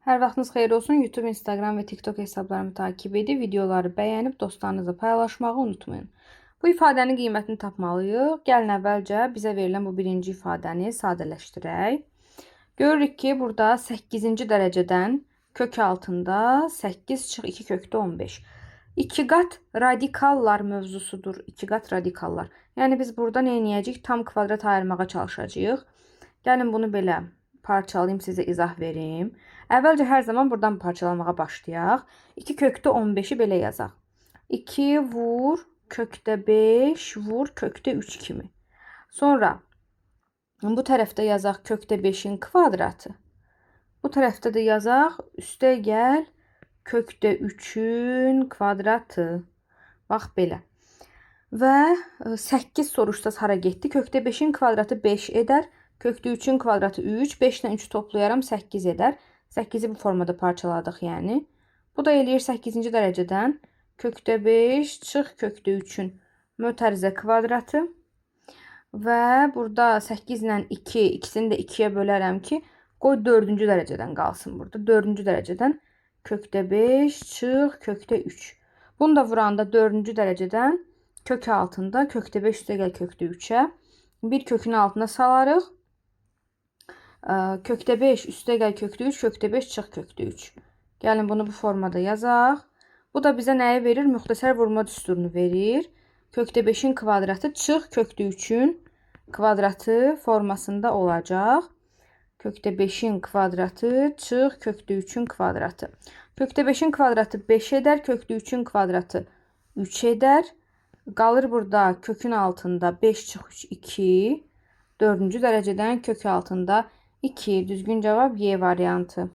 Hər vaxtınız xeyir olsun. YouTube, Instagram və TikTok hesablarımı takip edib, videoları bəyənib dostlarınızla paylaşmağı unutmayın. Bu ifadənin qiymətini tapmalıyıq. Gəlin əvvəlcə bizə verilən bu birinci ifadəni sadələşdirək. Görürük ki, burada 8-ci dərəcədən kök altında 8 çıx 2 kökdə 15. 2 qat radikallar mövzusudur. 2 qat radikallar. Yəni biz burada nə edəcəyik? Tam kvadrat ayırmağa çalışacağıq. Gəlin bunu belə parçalayayım, sizə izah verim. Əvvəlcə hər zaman buradan parçalamağa başlayaq. 2 kökdə 15-i belə yazaq. 2 vur kökdə 5 vur kökdə 3 kimi. Sonra bu tərəfdə yazaq kökdə 5-in kvadratı. Bu tərəfdə də yazaq üstə gəl kökdə 3-ün kvadratı. Bax belə. Və 8 soruşsaz hara getdi? Kökdə 5-in kvadratı 5 edər. Kökdə 3-ün kvadratı 3. 5 ilə 3 toplayaram 8 edər. 8-i bu formada parçaladıq yəni. Bu da eləyir 8-ci dərəcədən kökdə 5 çıx kökdə 3-ün mötərizə kvadratı. Və burada 8 ilə 2, ikisini də 2-yə bölərəm ki, qoy 4-cü dərəcədən qalsın burada. 4-cü dərəcədən kökdə 5 çıx kökdə 3. Bunu da vuranda 4-cü dərəcədən kök altında kökdə 5 üstə gəl kökdə 3-ə. Bir kökün altına salarıq. Kökdə 5 üstə gəl kökdə 3, kökdə 5 çıx kökdə 3. Gəlin bunu bu formada yazaq. Bu da bizə nəyi verir? Müxtəsər vurma düsturunu verir. Kökdə 5-in kvadratı çıx kökdə 3-ün kvadratı formasında olacaq. Kökdə 5-in kvadratı çıx kökdə 3-ün kvadratı. Kökdə 5-in kvadratı 5 edər, kökdə 3-ün kvadratı 3 edər. Qalır burada kökün altında 5 çıx 3 2. 4-cü dərəcədən kök altında 2. Düzgün cavab Y variantı.